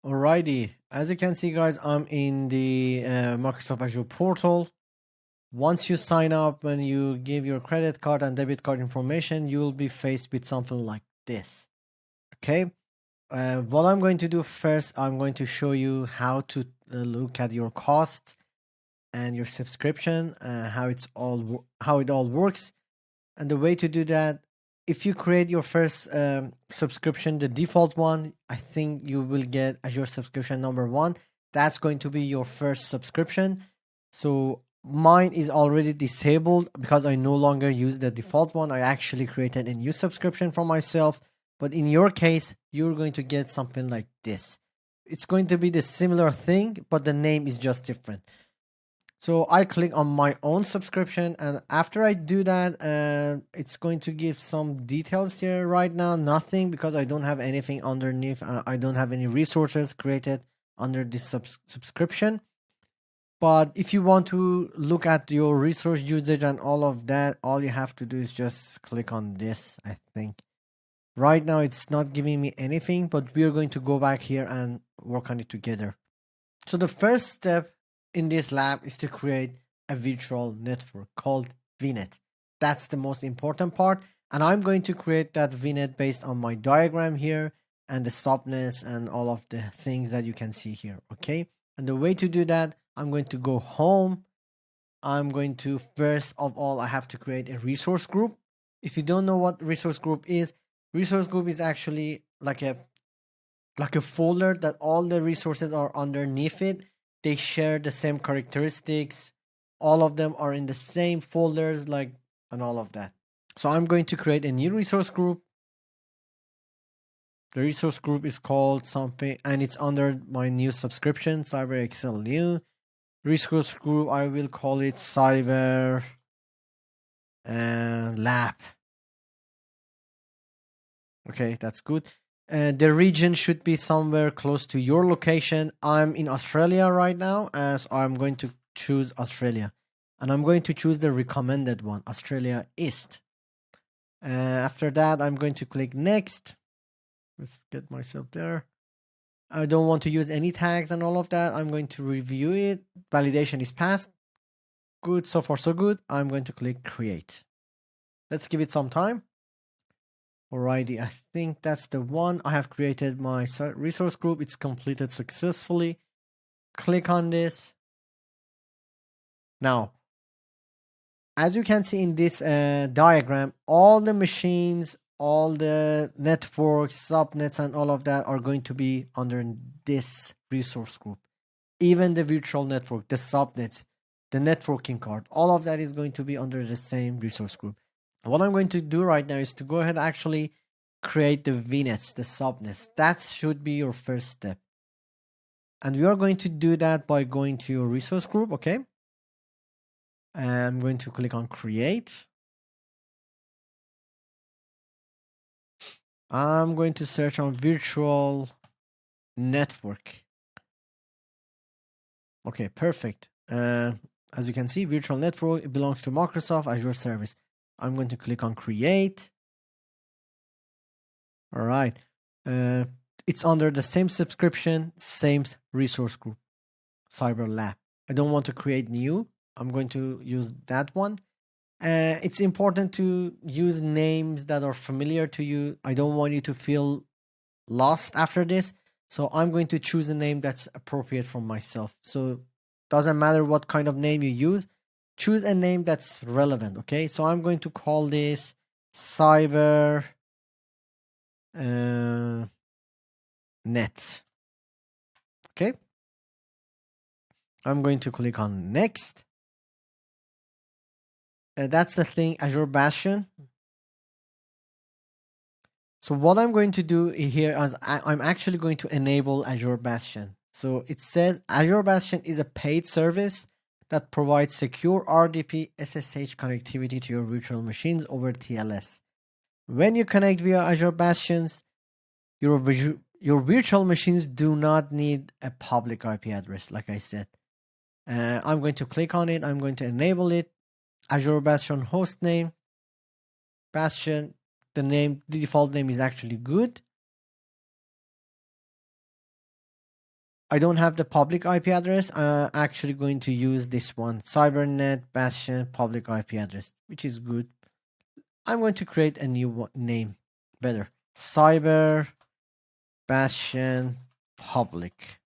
Alrighty, as you can see guys, I'm in the Microsoft Azure portal. Once you sign up, when you give your credit card and debit card information, you will be faced with something like this. Okay, what I'm going to do first, I'm going to show you how to look at your cost and your subscription, how it all works. And the way to do that, if you create your first subscription, the default one, I think you will get Azure subscription number 1. That's going to be your first subscription. So mine is already disabled because I no longer use the default one. I actually created a new subscription for myself. But in your case, you're going to get something like this. It's going to be the similar thing, but the name is just different. So I click on my own subscription, and after I do that, it's going to give some details here. Right now, nothing, because I don't have anything underneath. I don't have any resources created under this subscription. But if you want to look at your resource usage and all of that, all you have to do is just click on this, I think. Right now, it's not giving me anything, but we are going to go back here and work on it together. So the first step in this lab is to create a virtual network called VNet. That's the most important part. And I'm going to create that VNet based on my diagram here and the subnets and all of the things that you can see here. Okay. And the way to do that, I'm going to go home. I'm going to, first of all, I have to create a resource group. If you don't know what resource group is actually like a folder that all the resources are underneath it. They share the same characteristics. All of them are in the same folders, and all of that. So I'm going to create a new resource group. The resource group is called something, and it's under my new subscription, CyberXcel new. Resource group, I will call it Cyber Lab. Okay, that's good. The region should be somewhere close to your location. I'm in Australia right now, as I'm going to choose Australia. And I'm going to choose the recommended one, Australia East. After that, I'm going to click Next. Let's get myself there. I don't want to use any tags and all of that. I'm going to review it. Validation is passed. Good, so far so good. I'm going to click Create. Let's give it some time. Alrighty, I think that's the one. I have created my resource group. It's completed successfully. Click on this. Now, as you can see in this diagram, all the machines, all the networks, subnets, and all of that are going to be under this resource group. Even the virtual network, the subnets, the networking card, all of that is going to be under the same resource group. What I'm going to do right now is to go ahead and actually create the VNets, the subnets. That should be your first step. And we are going to do that by going to your resource group, okay? And I'm going to click on Create. I'm going to search on virtual network. Okay, perfect. As you can see, virtual network, it belongs to Microsoft Azure service. I'm going to click on Create. All right. It's under the same subscription, same resource group, Cyber Lab. I don't want to create new. I'm going to use that one. It's important to use names that are familiar to you. I don't want you to feel lost after this. So I'm going to choose a name that's appropriate for myself. So doesn't matter what kind of name you use. Choose a name that's relevant, okay? So I'm going to call this Cyber Net. Okay. I'm going to click on Next. That's the thing, Azure Bastion. So what I'm going to do here is I'm actually going to enable Azure Bastion. So it says Azure Bastion is a paid service that provides secure RDP SSH connectivity to your virtual machines over TLS. When you connect via Azure Bastions, your virtual machines do not need a public IP address, like I said. I'm going to click on it. I'm going to enable it. Azure Bastion host name. Bastion. The default name is actually good. I don't have the public IP address. I'm actually going to use this one, Cybernet Bastion public IP address, which is good. I'm going to create a new name, better, Cyber Bastion public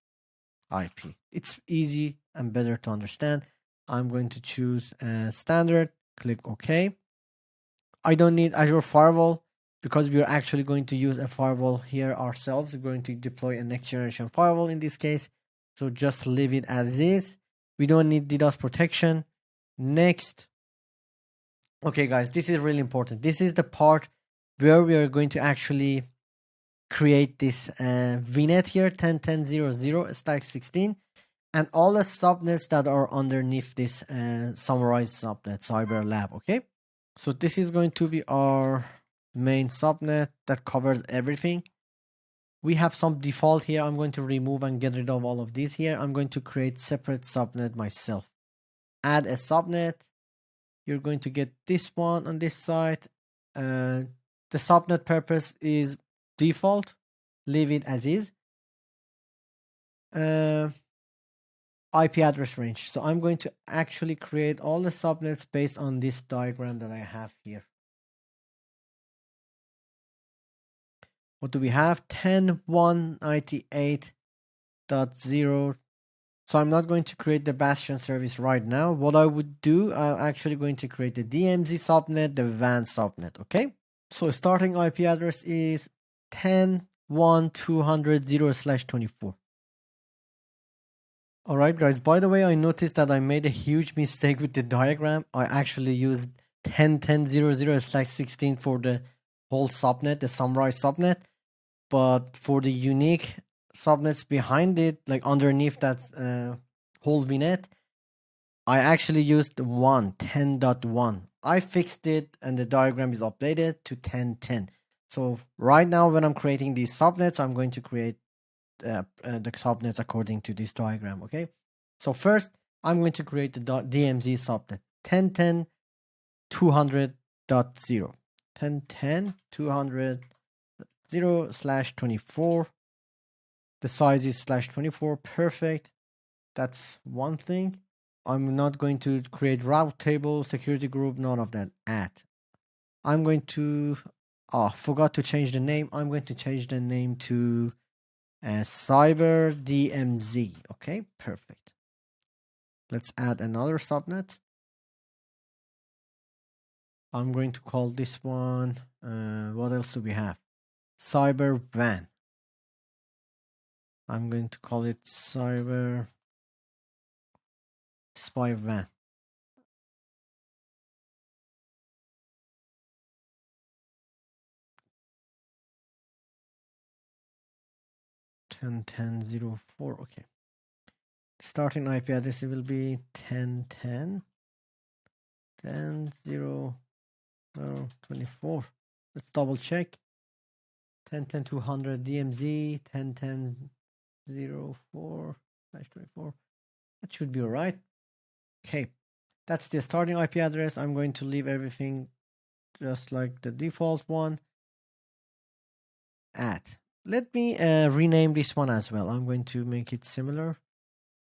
IP. It's easy and better to understand. I'm going to choose standard, click OK. I don't need Azure Firewall because we're actually going to use a firewall here ourselves. We're going to deploy a next generation firewall in this case. So just leave it as is. We don't need DDoS protection. Next. Okay, guys, this is really important. This is the part where we are going to actually create this VNet here, 10.10.0.0/16, and all the subnets that are underneath this summarized subnet, Cyber Lab, okay? So this is going to be our main subnet that covers everything. We have some default here. I'm going to remove and get rid of all of these here. I'm going to create separate subnet myself. Add a subnet. You're going to get this one on this side. The subnet purpose is default. Leave it as is. IP address range. So I'm going to actually create all the subnets based on this diagram that I have here. What do we have? 10.198.0. So I'm not going to create the Bastion service right now. What I would do, I'm actually going to create the DMZ subnet, the WAN subnet, okay? So starting IP address is 10.1.200.0/24. Alright guys, by the way, I noticed that I made a huge mistake with the diagram. I actually used 10.10.0.0/16 for the whole subnet, the summarized subnet. But for the unique subnets behind it, like underneath that whole VNet, I actually used 10.1. I fixed it and the diagram is updated to 10.10. So right now when I'm creating these subnets, I'm going to create the subnets according to this diagram, okay? So first, I'm going to create the DMZ subnet, 10.10.200.0. 10.10.200.0/24. The size is /24. Perfect. That's one thing. I'm not going to create route table, security group, none of that. I'm going to, forgot to change the name. I'm going to change the name to Cyber DMZ. Okay, perfect. Let's add another subnet. I'm going to call this one, what else do we have? Cyber WAN. I'm going to call it Cyber Spy WAN. .10.10.04. Okay. Starting IP address will be 10.10.10.0.24. Let's double check. 10.10.200 DMZ 10.10.04/24. That should be all right. Okay, that's the starting IP address. I'm going to leave everything just like the default one. Let me rename this one as well. I'm going to make it similar.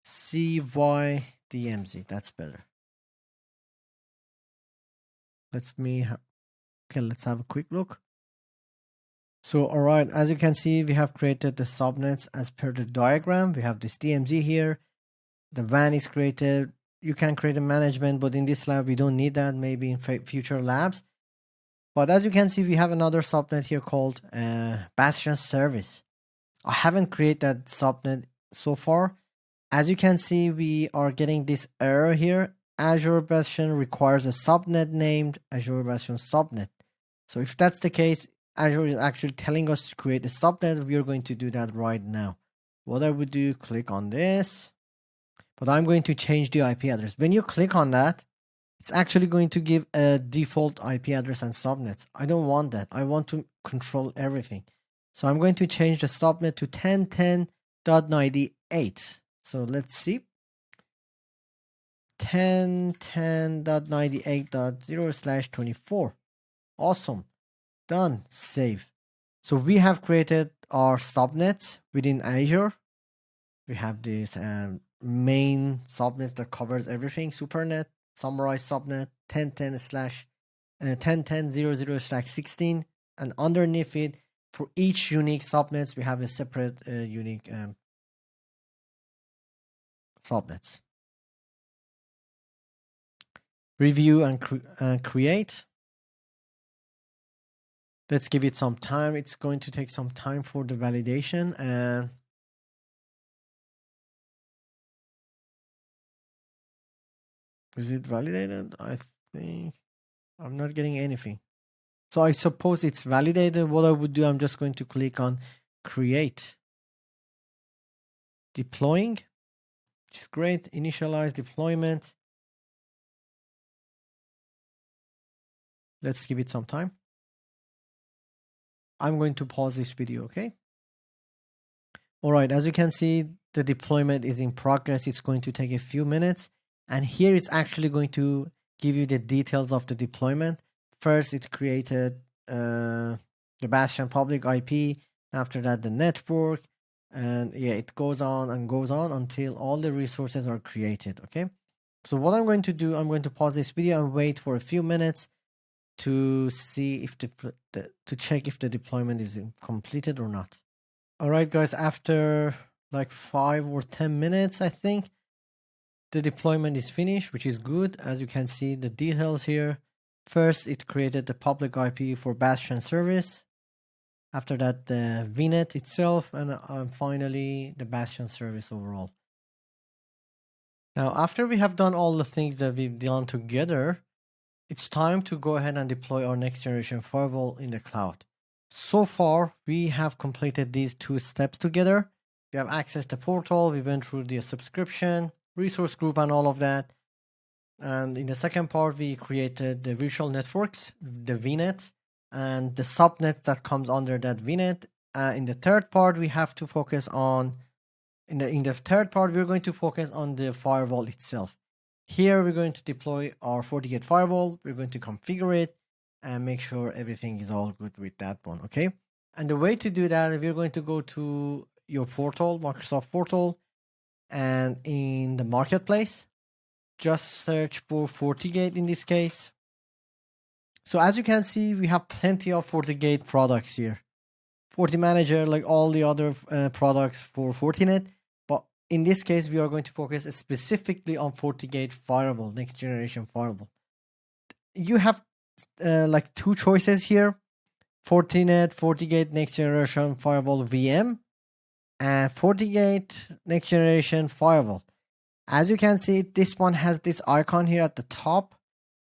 CYDMZ. That's better. Let's have a quick look. So, all right, as you can see, we have created the subnets as per the diagram. We have this DMZ here. The WAN is created. You can create a management, but in this lab, we don't need that, maybe in future labs. But as you can see, we have another subnet here called Bastion Service. I haven't created that subnet so far. As you can see, we are getting this error here. Azure Bastion requires a subnet named Azure Bastion subnet. So if that's the case, Azure is actually telling us to create a subnet. We are going to do that right now. What I would do, click on this. But I'm going to change the IP address. When you click on that, it's actually going to give a default IP address and subnets. I don't want that. I want to control everything. So I'm going to change the subnet to 10.10.98. So let's see. 10.10.98.0/24. Awesome. Done. Save. So we have created our subnets within Azure. We have this main subnet that covers everything, supernet, summarized subnet, 10.10.0.0/16, and underneath it, for each unique subnets, we have a separate unique subnets. Review and create. Let's give it some time. It's going to take some time for the validation. And is it validated? I think I'm not getting anything. So I suppose it's validated. What I would do, I'm just going to click on create. Deploying, which is great. Initialize deployment. Let's give it some time. I'm going to pause this video, okay? All right, as you can see, the deployment is in progress. It's going to take a few minutes. And here it's actually going to give you the details of the deployment. First, it created the Bastion public IP. After that, the network. And yeah, it goes on and goes on until all the resources are created, okay? So what I'm going to do, I'm going to pause this video and wait for a few minutes to see if to check if the deployment is completed or not. All right, guys, after like 5 or 10 minutes, I think the deployment is finished, which is good. As you can see the details here. First, it created the public IP for Bastion service. After that, the VNet itself, and finally the Bastion service overall. Now, after we have done all the things that we've done together, it's time to go ahead and deploy our next generation firewall in the cloud. So far, we have completed these 2 steps together. We have accessed the portal, we went through the subscription, resource group, and all of that. And in the second part, we created the virtual networks, the VNet, and the subnet that comes under that VNet. In the third part, we have to focus on, in the third part, we're going to focus on the firewall itself. Here, we're going to deploy our FortiGate firewall. We're going to configure it and make sure everything is all good with that one, okay? And the way to do that, we're going to go to your portal, Microsoft portal, and in the marketplace, just search for FortiGate in this case. So as you can see, we have plenty of FortiGate products here. FortiManager, like all the other products for Fortinet. But in this case, we are going to focus specifically on FortiGate Firewall, next generation firewall. You have like 2 choices here. Fortinet, FortiGate, next generation firewall VM, and FortiGate, next generation firewall. As you can see, this one has this icon here at the top.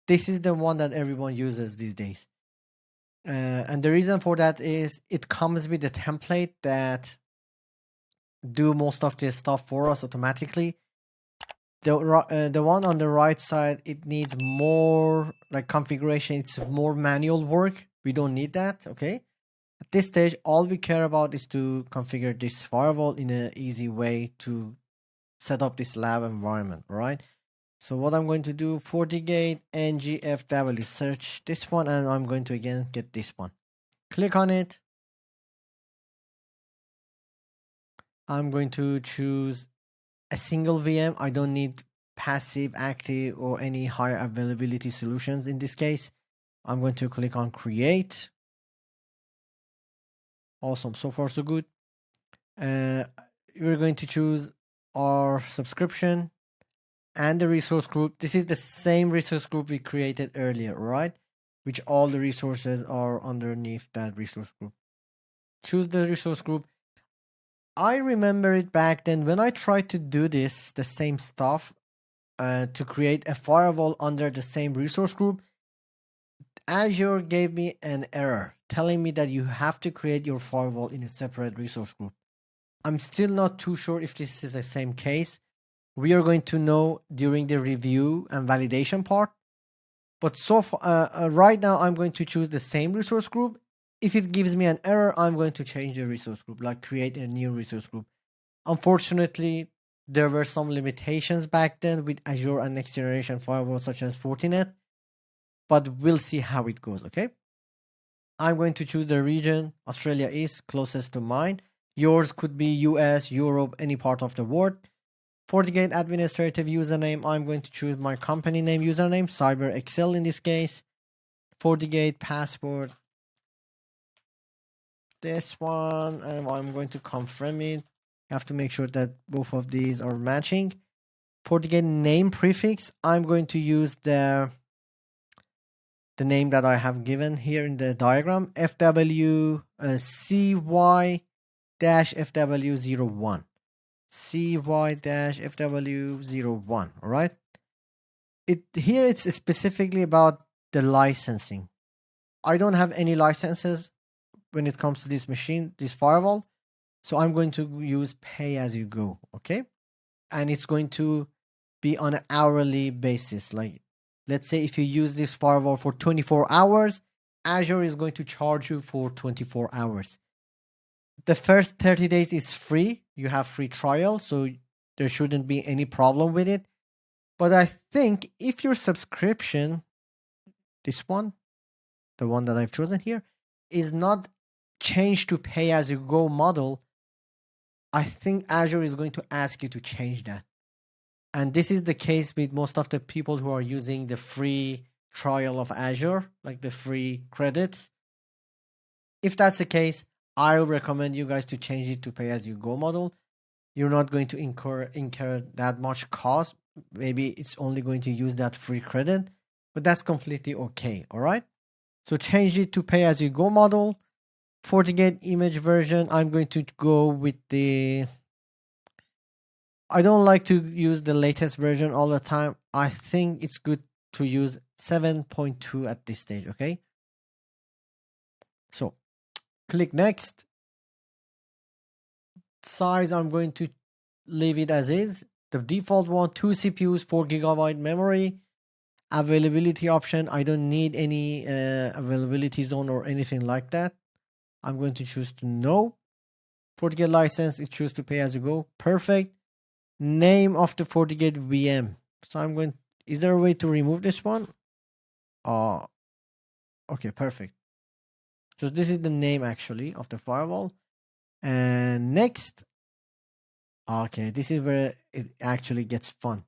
This is the one that everyone uses these days. And the reason for that is it comes with a template that do most of this stuff for us automatically. The one on the right side, it needs more like configuration. It's more manual work. We don't need that, okay? At this stage, all we care about is to configure this firewall in an easy way to set up this lab environment, right? So what I'm going to do, FortiGate NGFW, search this one, and I'm going to again get this one. Click on it. I'm going to choose a single VM. I don't need passive, active, or any high availability solutions in this case. I'm going to click on create. Awesome, so far so good. We're going to choose our subscription and the resource group. This is the same resource group we created earlier, right? Which all the resources are underneath that resource group. Choose the resource group. I remember it back then when I tried to do this, the same stuff, to create a firewall under the same resource group. Azure gave me an error telling me that you have to create your firewall in a separate resource group. I'm still not too sure if this is the same case. We are going to know during the review and validation part. But so far, right now, I'm going to choose the same resource group. If it gives me an error, I'm going to change the resource group, like create a new resource group. Unfortunately, there were some limitations back then with Azure and next generation firewalls such as Fortinet. But we'll see how it goes, okay? I'm going to choose the region. Australia is closest to mine. Yours could be US, Europe, any part of the world. FortiGate administrative username, I'm going to choose my company name username, CyberXcel in this case. FortiGate password, this one, and I'm going to confirm it. You have to make sure that both of these are matching. FortiGate name prefix, I'm going to use the name that I have given here in the diagram, FW CY-FW01. CY-FW01, all right? Here it's specifically about the licensing. I don't have any licenses when it comes to this machine, this firewall. So I'm going to use pay as you go, okay? And it's going to be on an hourly basis. Like, let's say if you use this firewall for 24 hours, Azure is going to charge you for 24 hours. The first 30 days is free. You have free trial, so there shouldn't be any problem with it. But I think if your subscription, this one, the one that I've chosen here, is not changed to pay as you go model, I think Azure is going to ask you to change that. And this is the case with most of the people who are using the free trial of Azure, like the free credits. If that's the case, I would recommend you guys to change it to pay as you go model. You're not going to incur that much cost. Maybe it's only going to use that free credit, but that's completely okay. All right. So change it to pay as you go model. FortiGate image version, I'm going to go with I don't like to use the latest version all the time. I think it's good to use 7.2 at this stage, okay? So click next. Size, I'm going to leave it as is. The default one, 2 CPUs, 4 GB memory. Availability option, I don't need any availability zone or anything like that. I'm going to choose to no. FortiGate license, it choose to pay as you go. Perfect. Name of the FortiGate VM. So I'm going, is there a way to remove this one? Okay, perfect. So this is the name actually of the firewall. And next. Okay, this is where it actually gets fun.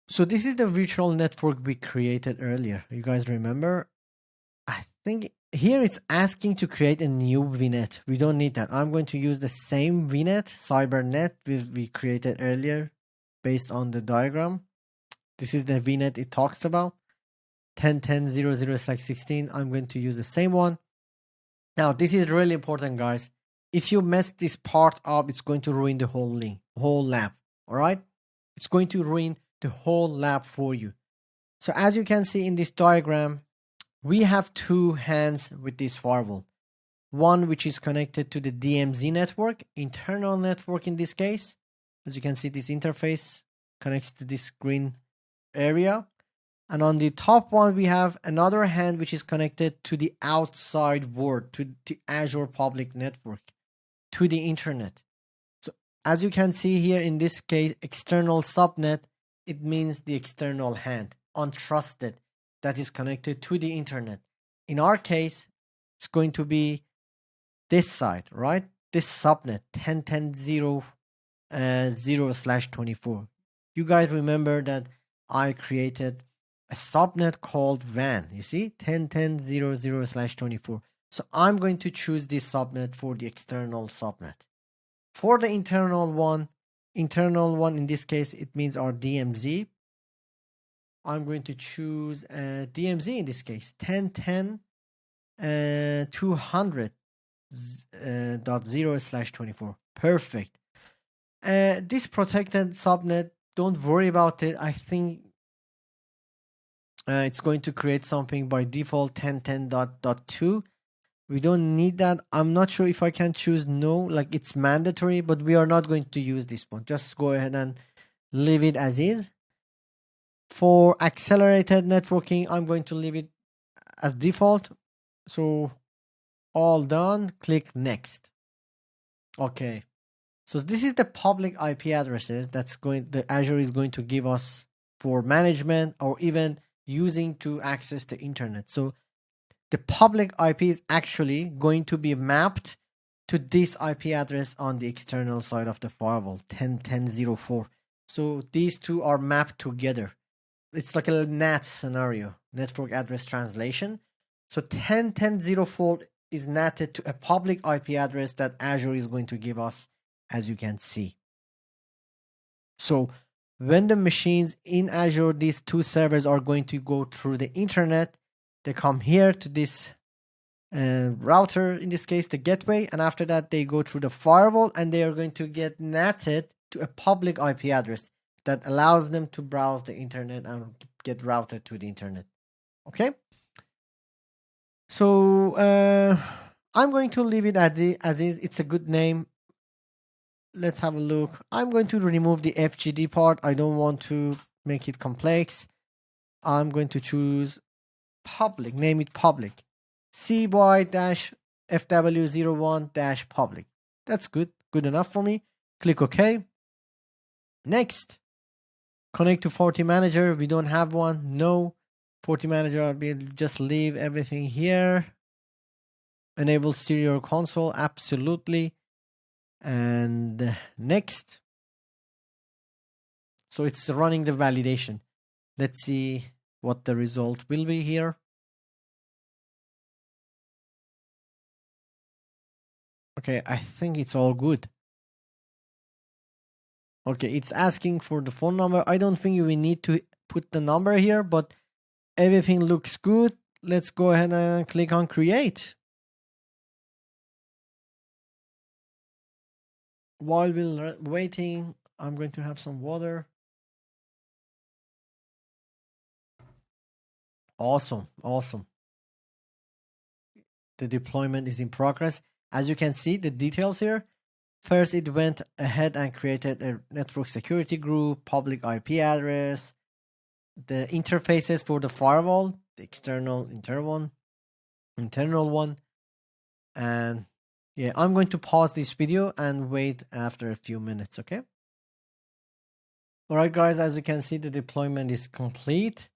So this is the virtual network we created earlier. You guys remember? I think here it's asking to create a new VNet. We don't need that. I'm going to use the same VNet, CyberNet, we created earlier based on the diagram. This is the VNet it talks about. 10.10.0.0/16. I'm going to use the same one. Now, this is really important, guys. If you mess this part up, it's going to ruin the whole lab. All right? It's going to ruin the whole lab for you. So as you can see in this diagram, we have two hands with this firewall. One which is connected to the DMZ network, internal network in this case. As you can see, this interface connects to this green area. And on the top one, we have another hand which is connected to the outside world, to the Azure public network, to the internet. So as you can see here in this case, external subnet, it means the external hand, untrusted, that is connected to the internet. In our case, it's going to be this side, right? This subnet, 10.10.0/24. You guys remember that I created a subnet called WAN. You see, 10.10.0.0/24. So I'm going to choose this subnet for the external subnet. For the internal one in this case, it means our DMZ. I'm going to choose DMZ in this case, 10.10.200.0/24. Perfect. This protected subnet, don't worry about it. I think it's going to create something by default 10.10.2. We don't need that. I'm not sure if I can choose no, like it's mandatory, but we are not going to use this one. Just go ahead and leave it as is. For accelerated networking, I'm going to leave it as default. So all done, click next. Okay. So this is the public IP addresses the Azure is going to give us for management or even using to access the internet. So the public IP is actually going to be mapped to this IP address on the external side of the firewall, 10.10.04. So these two are mapped together. It's like a NAT scenario, network address translation. So 10.10.04 is NATed to a public IP address that Azure is going to give us, as you can see. So when the machines in Azure, these two servers are going to go through the internet, they come here to this router, in this case the gateway, and after that they go through the firewall and they are going to get NATed to a public IP address that allows them to browse the internet and get routed to the internet. Okay, so I'm going to leave it as is. It's a good name. Let's have a look. I'm going to remove the FGD part. I don't want to make it complex. I'm going to choose public, name it public. CY-FW01-public. That's good enough for me. Click OK. Next, connect to FortiManager. We don't have one. No. FortiManager, we'll just leave everything here. Enable Serial Console, absolutely. And next. So it's running the validation. Let's see what the result will be here. Okay, I think it's all good. Okay, it's asking for the phone number. I don't think we need to put the number here, but everything looks good. Let's go ahead and click on create. While we're waiting, I'm going to have some water. Awesome. The deployment is in progress. As you can see, the details here. First, it went ahead and created a network security group, public IP address, the interfaces for the firewall, the external, internal one. And yeah, I'm going to pause this video and wait after a few minutes, okay? All right, guys, as you can see, the deployment is complete.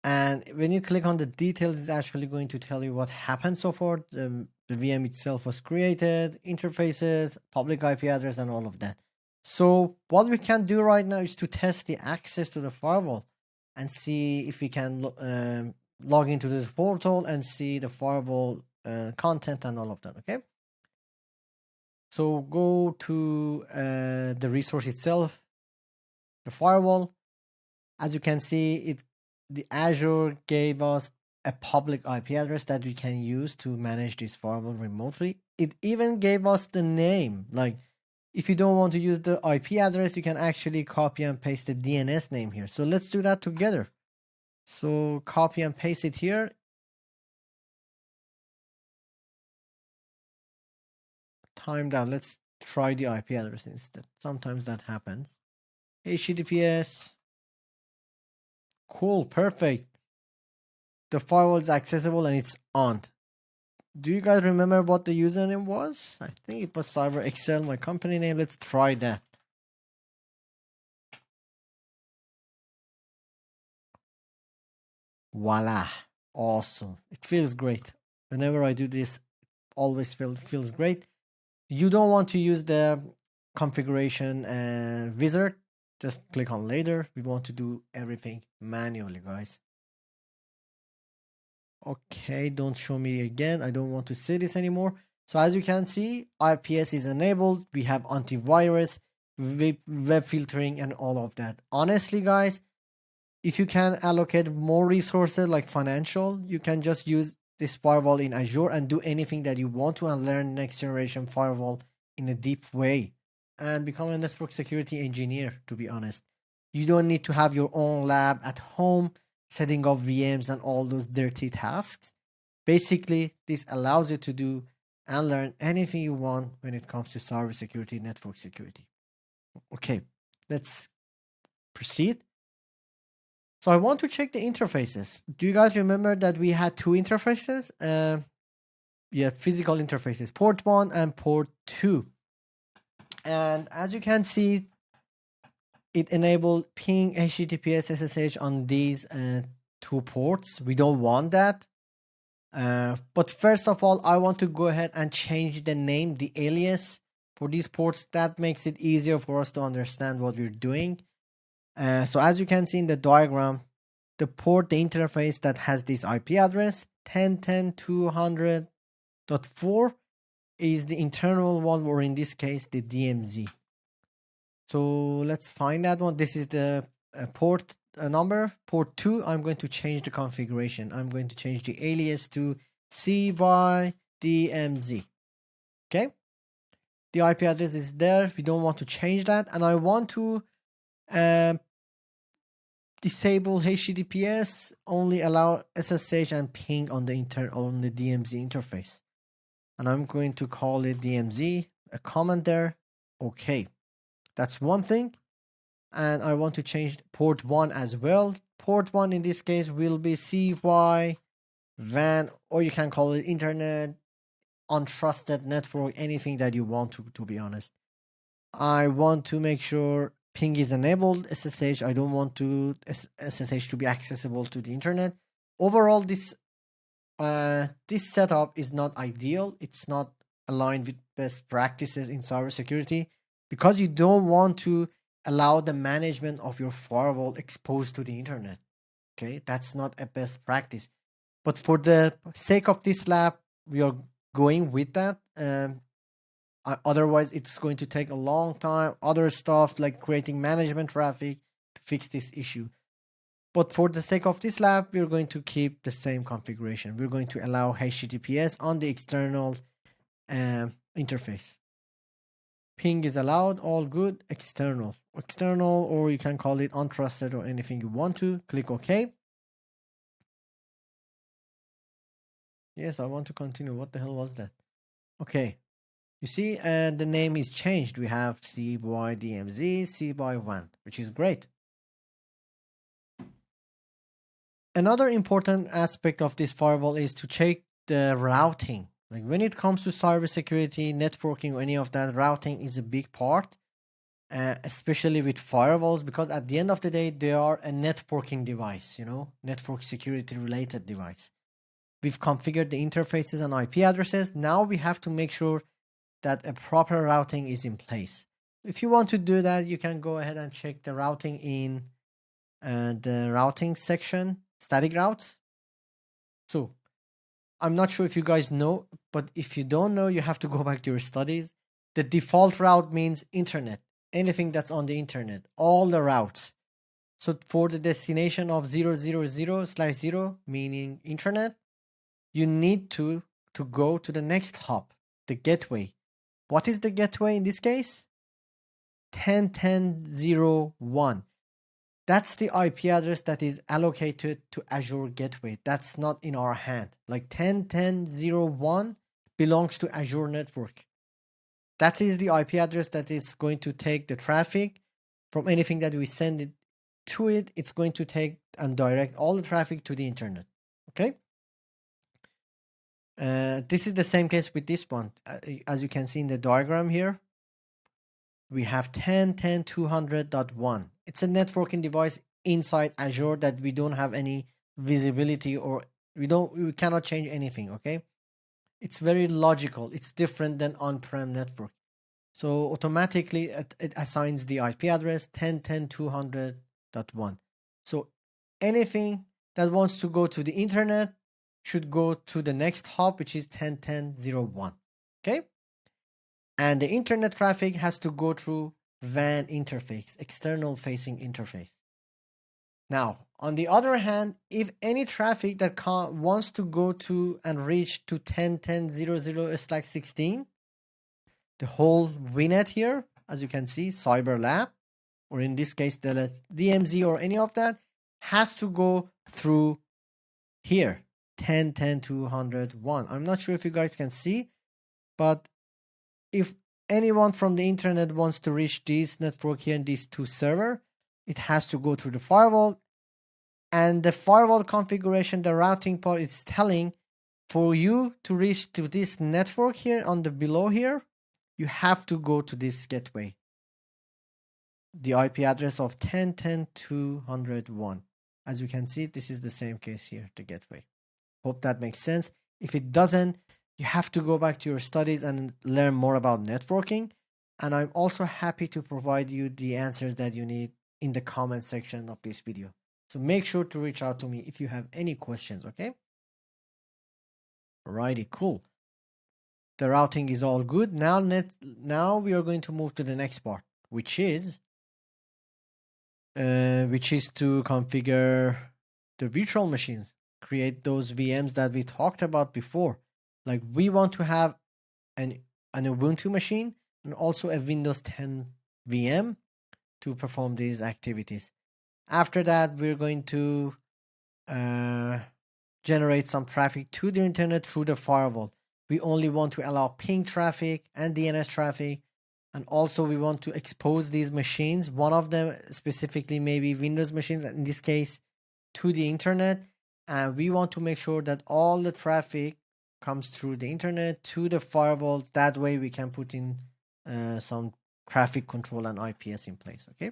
And when you click on the details, it's actually going to tell you what happened so far. The VM itself was created, interfaces, public IP address, and all of that. So what we can do right now is to test the access to the firewall and see if we can log into this portal and see the firewall content and all of that, okay? So go to the resource itself, the firewall. As you can see, the Azure gave us a public IP address that we can use to manage this firewall remotely. It even gave us the name. Like, if you don't want to use the IP address, you can actually copy and paste the DNS name here. So let's do that together. So copy and paste it here. Time down. Let's try the IP address instead. Sometimes that happens. HTTPS. Cool, perfect. The firewall is accessible and it's on. Do you guys remember what the username was? I think it was CyberXcel, my company name. Let's try that. Voila. Awesome. It feels great. Whenever I do this, always feels great. You don't want to use the configuration wizard. Just click on later. We want to do everything manually, guys. Okay, don't show me again. I don't want to see this anymore. So as you can see, IPS is enabled. We have antivirus, web filtering, and all of that. Honestly, guys, if you can allocate more resources like financial, you can just use this firewall in Azure and do anything that you want to and learn next generation firewall in a deep way and become a network security engineer, to be honest. You don't need to have your own lab at home, setting up VMs and all those dirty tasks. Basically, this allows you to do and learn anything you want when it comes to cybersecurity, network security. Okay, let's proceed. So I want to check the interfaces. Do you guys remember that we had two interfaces? Yeah, physical interfaces, port 1 and port 2. And as you can see, it enabled ping HTTPS SSH on these two ports. We don't want that. But first of all, I want to go ahead and change the name, the alias for these ports. That makes it easier for us to understand what we're doing. So as you can see in the diagram, the port, the interface that has this IP address 10.10.200.4 is the internal one, or in this case, the DMZ. So let's find that one. This is the port number, port 2. I'm going to change the configuration. I'm going to change the alias to C by DMZ. Okay. The IP address is there. We don't want to change that. And I want to disable HTTPS, only allow SSH and ping on the DMZ interface. And I'm going to call it DMZ, a comment there. Okay. That's one thing. And I want to change port 1 as well. Port 1 in this case will be CY WAN, or you can call it internet, untrusted network, anything that you want to be honest. I want to make sure ping is enabled, SSH. I don't want to SSH to be accessible to the internet. Overall, this setup is not ideal. It's not aligned with best practices in cybersecurity, because you don't want to allow the management of your firewall exposed to the internet. Okay, that's not a best practice. But for the sake of this lab, we are going with that. Otherwise, it's going to take a long time. Other stuff like creating management traffic to fix this issue. But for the sake of this lab, we're going to keep the same configuration. We're going to allow HTTPS on the external interface. Ping is allowed, all good. External, or you can call it untrusted or anything you want to. Click OK. Yes, I want to continue. What the hell was that? Okay. You see, the name is changed. We have C by DMZ, C by WAN, which is great. Another important aspect of this firewall is to check the routing. Like when it comes to cybersecurity, networking, or any of that, routing is a big part, especially with firewalls, because at the end of the day, they are a networking device, network security related device. We've configured the interfaces and IP addresses. Now we have to make sure that a proper routing is in place. If you want to do that, you can go ahead and check the routing in the routing section, static routes. So I'm not sure if you guys know, but if you don't know, you have to go back to your studies. The default route means internet, anything that's on the internet, all the routes. So for the destination of 000/0, meaning internet, you need to go to the next hop, the gateway. What is the gateway in this case? 10.10.0.1. That's the IP address that is allocated to Azure Gateway. That's not in our hand. Like 10.10.0.1 belongs to Azure Network. That is the IP address that is going to take the traffic from anything that we send it to it. It's going to take and direct all the traffic to the internet. Okay. This is the same case with this one. As you can see in the diagram here, we have 10.10.200.1. It's a networking device inside Azure that we don't have any visibility, or we cannot change anything. Okay, it's very logical. It's different than on-prem network. So automatically it assigns the IP address 10.10.200.1. So anything that wants to go to the internet should go to the next hop, which is 10.10.0.1. Okay. And the internet traffic has to go through WAN interface, external facing interface. Now, on the other hand, if any traffic that wants to go to and reach to 10.10.0.0/16, the whole VNet here, as you can see, Cyber Lab, or in this case, the DMZ or any of that, has to go through here, 10.10.200.1. I'm not sure if you guys can see, but if anyone from the internet wants to reach this network here and these two servers, it has to go through the firewall. And the firewall configuration, the routing part, is telling for you to reach to this network here on the below here, you have to go to this gateway. The IP address of 10.10.200.1. As you can see, this is the same case here, the gateway. Hope that makes sense. If it doesn't, you have to go back to your studies and learn more about networking. And I'm also happy to provide you the answers that you need in the comment section of this video. So make sure to reach out to me if you have any questions, okay? Alrighty, cool. The routing is all good. Now we are going to move to the next part, which is to configure the virtual machines, create those VMs that we talked about before. Like we want to have an Ubuntu machine and also a Windows 10 VM to perform these activities. After that, we're going to generate some traffic to the internet through the firewall. We only want to allow ping traffic and DNS traffic. And also we want to expose these machines, one of them specifically maybe Windows machines, in this case, to the internet. And we want to make sure that all the traffic comes through the internet to the firewall. That way we can put in some traffic control and IPS in place, okay?